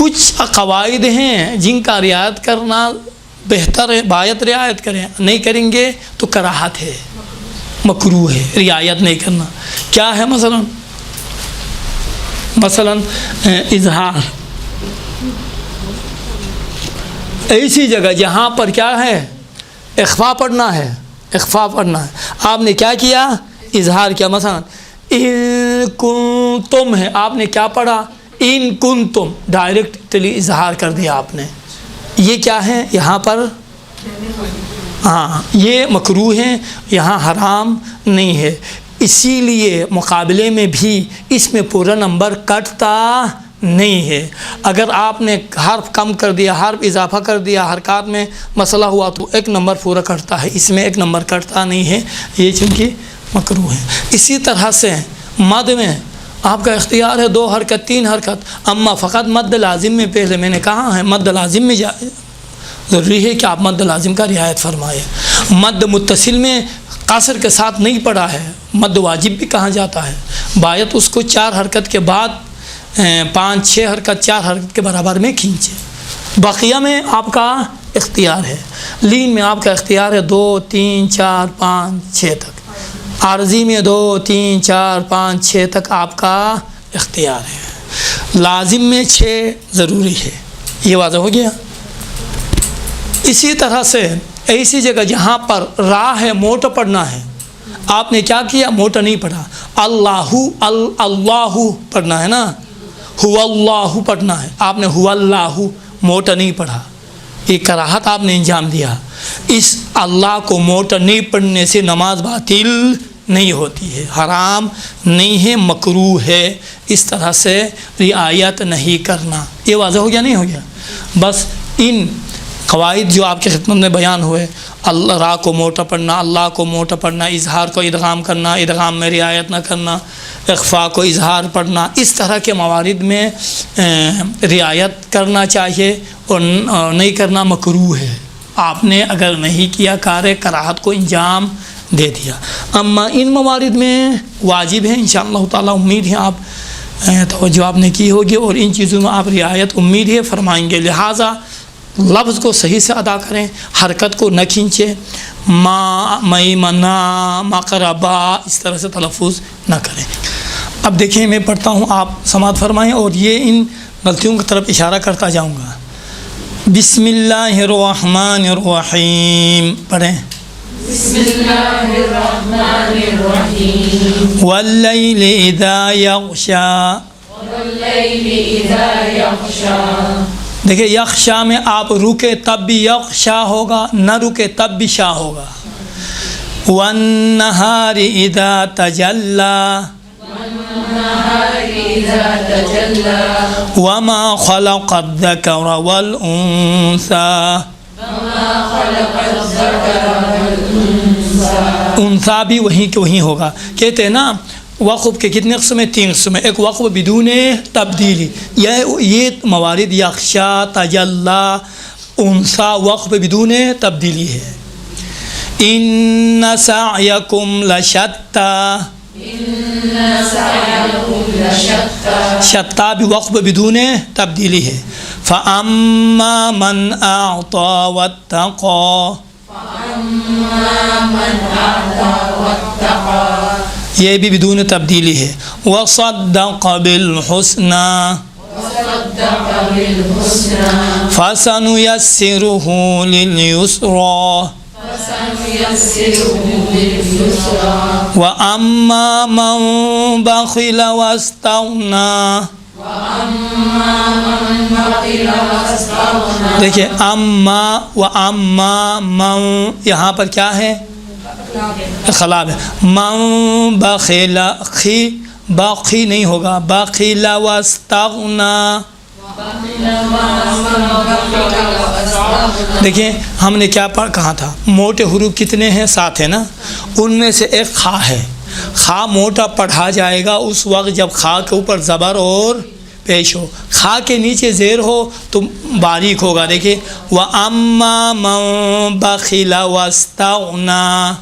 کچھ قواعد ہیں جن کا رعایت کرنا بہتر ہے، باید رعایت کریں، نہیں کریں گے تو کراہت ہے، مکروہ ہے رعایت نہیں کرنا۔ کیا ہے مثلا اظہار، ایسی جگہ جہاں پر کیا ہے اخفا پڑھنا ہے، اخفا پڑھنا ہے، آپ نے کیا کیا اظہار کیا، مثلا ان کنتم ہے، آپ نے کیا پڑھا ان کنتم، ڈائریکٹلی اظہار کر دیا آپ نے، یہ کیا ہے یہاں پر ہاں یہ مکروہ ہے، یہاں حرام نہیں ہے۔ اسی لیے مقابلے میں بھی اس میں پورا نمبر کٹتا نہیں ہے۔ اگر آپ نے حرف کم کر دیا، حرف اضافہ کر دیا، حرکات میں مسئلہ ہوا تو ایک نمبر پورا کٹتا ہے، اس میں ایک نمبر کٹتا نہیں ہے، یہ چونکہ مکروہ ہے۔ اسی طرح سے مد میں آپ کا اختیار ہے 2 حرکت 3 حرکت، اما فقط مد لازم میں پہلے میں نے کہا ہے مد لازم میں ضروری ہے کہ آپ مد لازم کا رعایت فرمائے۔ مد متصل میں قصر کے ساتھ نہیں پڑھا ہے، مد واجب بھی کہا جاتا ہے، باید اس کو 4 حرکت کے بعد 5 6 حرکت 4 حرکت کے برابر میں کھینچے۔ بقیہ میں آپ کا اختیار ہے، لین میں آپ کا اختیار ہے 2 3 4 5 6 تک، عارضی میں 2 3 4 5 6 تک آپ کا اختیار ہے، لازم میں 6 ضروری ہے۔ یہ واضح ہو گیا۔ اسی طرح سے ایسی جگہ جہاں پر را ہے موٹا پڑھنا ہے، آپ نے کیا کیا موٹا نہیں پڑھا، اللہ اللہ پڑھنا ہے نا، هو اللہ پڑھنا ہے، آپ نے هو اللہ موٹا نہیں پڑھا، یہ کراہت آپ نے انجام دیا۔ اس اللہ کو موٹا نہیں پڑھنے سے نماز باطل نہیں ہوتی ہے، حرام نہیں ہے، مکروہ ہے، اس طرح سے رعایت نہیں کرنا۔ یہ واضح ہو گیا نہیں ہو گیا؟ بس ان قواعد جو آپ کی خدمت میں بیان ہوئے، اللہ را کو موٹا پڑھنا، اللہ کو موٹا پڑھنا، اظہار کو ادغام کرنا، ادغام میں رعایت نہ کرنا، اخفا کو اظہار پڑھنا، اس طرح کے موارد میں رعایت کرنا چاہیے اور نہیں کرنا مکروہ ہے۔ آپ نے اگر نہیں کیا کار کراہت کو انجام دے دیا۔ اما ان موارد میں واجب ہے، انشاءاللہ تعالی امید ہے آپ توجہ آپ نے کی ہوگی اور ان چیزوں میں آپ رعایت امید ہے فرمائیں گے، لہٰذا لفظ کو صحیح سے ادا کریں، حرکت کو نہ کھینچیں، ما میمنا مقربا اس طرح سے تلفظ نہ کریں۔ اب دیکھیں میں پڑھتا ہوں، آپ سماعت فرمائیں اور یہ ان غلطیوں کی طرف اشارہ کرتا جاؤں گا۔ بسم اللہ الرحمن الرحیم پڑھیں۔ بسم اللہ الرحمن الرحیم واللیل اذا یغشا، واللیل اذا یغشا، دیکھیں یغشا میں آپ رکے تب بھی یغشا ہوگا، نہ رکے تب بھی شا ہوگا۔ والنہار اذا تجلی، والنہار اذا تجلی، وما خلق الذکر والانثى، وما خلق الذکر والانثى، انثى بھی وہیں کے وہیں ہوگا۔ کہتے ہیں نا وقف کے کتنے قسم ہیں؟ 3 قسم ہیں۔ ایک وقف بدون تبدیلی، یہ موارد یغشا، تجلی، انثى وقف بدون تبدیلی ہے۔ ان سعیکم لشتی، ان سعیکم لشتی، شتا بھی وقف بدون تبدیلی ہے۔ فاما من اعطى واتقى، فاما من اعطى واتقى، یہ بھی بدون تبدیلی ہے۔ وصدق بالحسنى، وصدق بالحسنى، فسنيسره لليسرى، فسنيسره لليسرى، وأما من بخل واستغنى، وأما من بخل واستغنى، دیکھیں اما و اما من یہاں پر کیا ہے؟ خلاب ہے۔ من بخل، خی باقی نہیں ہوگا، بخل واستغنى، دیکھیں ہم نے کیا کہا تھا، موٹے حروف کتنے ہیں؟ 7 ہیں نا، ان میں سے ایک خا ہے، خا موٹا پڑھا جائے گا اس وقت جب خا کے اوپر زبر اور پیش ہو، خا کے نیچے زیر ہو تو باریک ہوگا۔ دیکھیں وَأَمَّا مَن بَخِلَ وَاسْتَغْنَى،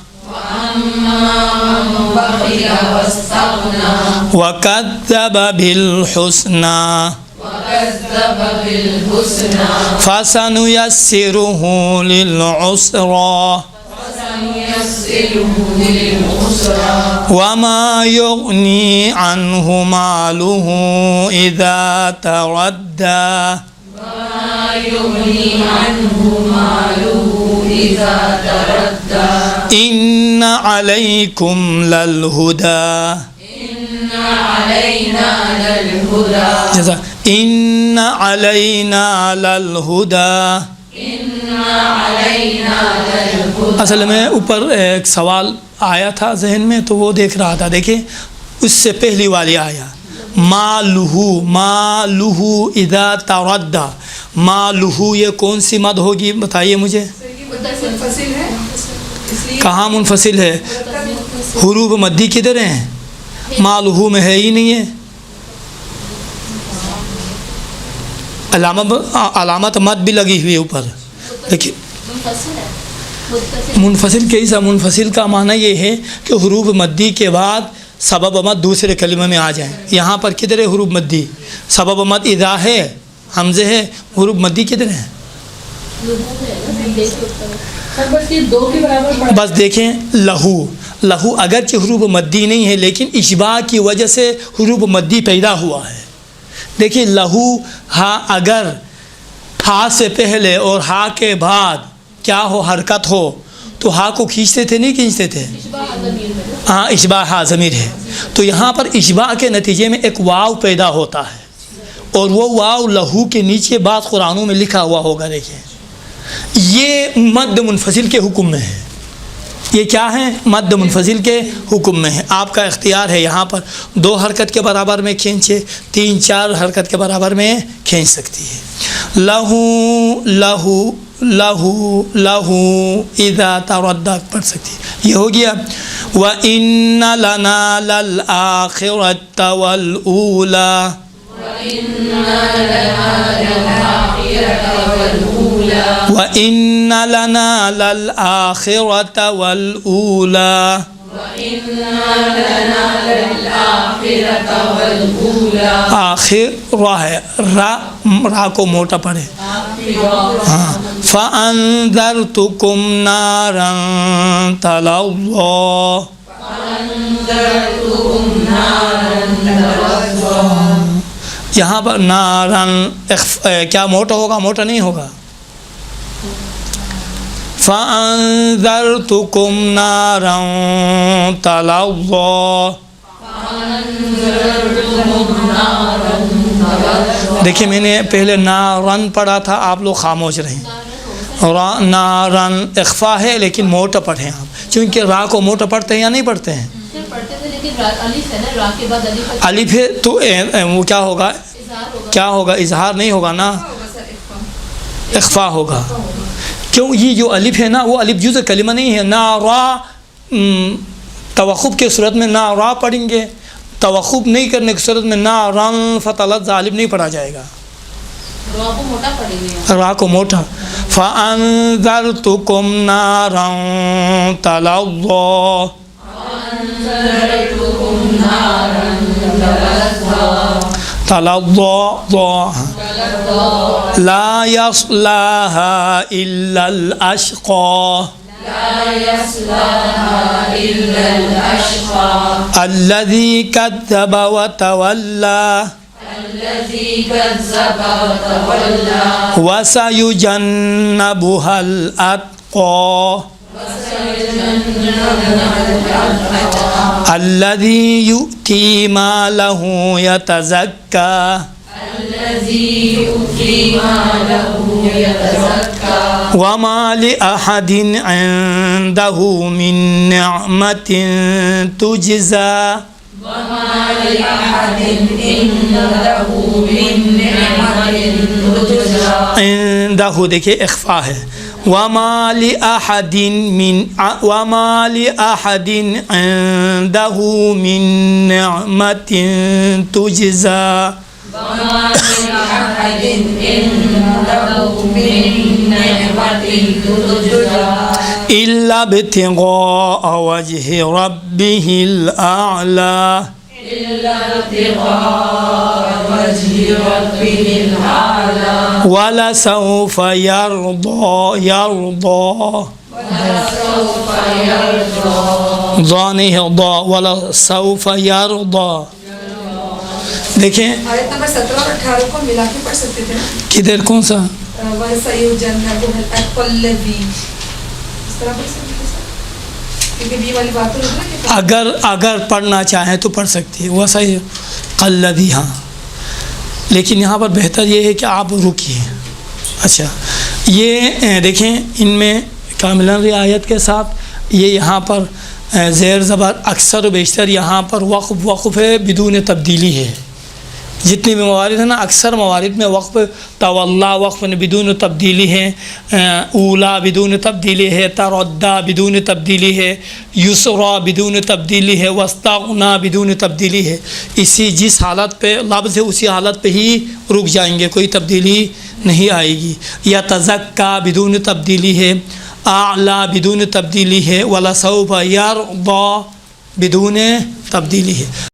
وَكَذَّبَ بِالْحُسْنَى، وكذب بالحسنى فسنيسره للعسرى فسنيسره للعسرى وما يغني عنه ماله إذا تردى وما يغني عنه ماله إذا تردى إن عليكم للهدى إن علينا للهدى جزاک إن علينا للهدى إن علينا للهدى اصل میں اوپر ایک سوال آیا تھا ذہن میں تو وہ دیکھ رہا تھا. دیکھیں اس سے پہلی والی آیا مالہ اذا تردى مالہ یہ کون سی مد ہوگی بتائیے مجھے. منفصل ہے کہاں منفصل ہے؟ حروف مدی کدھر ہیں؟ مالہ میں ہے ہی نہیں ہے. علامت مد بھی لگی ہوئی ہے اوپر. دیکھیے منفصل کیسا؟ منفصل کا معنی یہ ہے کہ حروف مدی کے بعد سبب مد دوسرے کلمے میں آ جائیں. یہاں پر کدھر ہے حروف مدی؟ سبب مد اذا ہے، حمزے ہے، حروف مدی کدھر ہے؟ بس دیکھیں لہو اگرچہ حروف مدی نہیں ہے لیکن اشباع کی وجہ سے حروف مدی پیدا ہوا ہے. دیکھیں لہو ہا اگر ہا سے پہلے اور ہا کے بعد کیا ہو حرکت ہو تو ہا کو کھینچتے تھے نہیں کھینچتے تھے؟ ہاں اشباع ہا ضمیر ہے. تو یہاں پر اشباع کے نتیجے میں ایک واو پیدا ہوتا ہے اور وہ واو لہو کے نیچے بعض قرآنوں میں لکھا ہوا ہوگا. دیکھیں یہ مد منفصل کے حکم میں ہے. یہ کیا ہے؟ مد منفصل کے حکم میں ہے. آپ کا اختیار ہے یہاں پر 2 حرکت کے برابر میں کھینچے، 3-4 حرکت کے برابر میں کھینچ سکتی ہے. لہو لہو لہو لہو اذا تردى پڑھ سکتی ہے. یہ ہو گیا. وَإِنَّ لَنَا لَلْآخِرَةَ وَالْأُولَى وَإِنَّ لَنَا لَلْآخِرَةَ وَالْأُولَى آخر را ہے، را کو موٹا پڑھے. ہاں فَأَنذَرْتُكُمْ نَارًا تَلَظَّىٰ یہاں پر نارن کیا موٹا ہوگا؟ موٹا نہیں ہوگا. فَأَنذَرْتُكُمْ نَارًا تَلَظَّىٰ دیکھیں میں نے پہلے نارن پڑھا تھا، آپ لوگ خاموش رہیں. نارن اخفا ہے لیکن موٹا پڑھیں آپ، چونکہ را کو موٹا پڑھتے ہیں یا نہیں پڑھتے ہیں؟ الف ہے تو وہ کیا ہوگا؟ کیا ہوگا؟ اظہار نہیں ہوگا نا، اخفا ہوگا. کیوں؟ یہ جو الف ہے نا وہ الف جزء کلمہ نہیں ہے. نا را توقف کے صورت میں نا را پڑھیں گے، توقف نہیں کرنے کی صورت میں نا رن فتلظ الف نہیں پڑھا جائے گا. را کو موٹا. فَأَنذَرْتُكُمْ نَارًا تَلَظَّىٰ تلظى لا يصلاها إلا الأشقى الذي كذب وتولى وسيجنبها الأتقى الذي يؤتي ماله يتزكى وما لأحد عنده من نعمة تجزى عنده دیکھیے اخفا ہے. وما لأحد عنده من نعمة تجزى إلا ابتغاء وجه ربه الأعلى إلا ابتغاء وجه ربه الأعلى وَلَسَوْفَ يَرْضَى ولسوف يرضى ضا نہیں ہے ضا وَلَسَوْفَ يَرْضَى. دیکھیں آیت نمبر 17 اور 18 کو ملا کے پڑھ سکتے تھے. کدھر کون سا وَسَيُجَنَّبُهَا الْأَتْقَى الَّذِي اس طرح پڑھ سکتے تھے سر، کیونکہ بی والی بات تو نہیں ہے. اگر پڑھنا چاہیں تو پڑھ سکتی ہے وہ صحیح قلبی. ہاں لیکن یہاں پر بہتر یہ ہے کہ آپ رکیے. اچھا یہ دیکھیں ان میں کاملاً رعایت کے ساتھ یہ یہاں پر زیر زبر اکثر و بیشتر یہاں پر وقف ہے بدون تبدیلی ہے. جتنی بھی موارد ہیں نا اکثر موارد میں وقف تولا وقف بدون تبدیلی ہے، اولا بدون تبدیلی ہے، تردا بدون تبدیلی ہے، یسرا بدون تبدیلی ہے، وسطنا بدون تبدیلی ہے. اسی جس حالت پہ لفظ ہے اسی حالت پہ ہی رک جائیں گے، کوئی تبدیلی نہیں آئے گی. یا تزکا بدون تبدیلی ہے، اعلیٰ بدون تبدیلی ہے، ولسوف یرضی بدون تبدیلی ہے.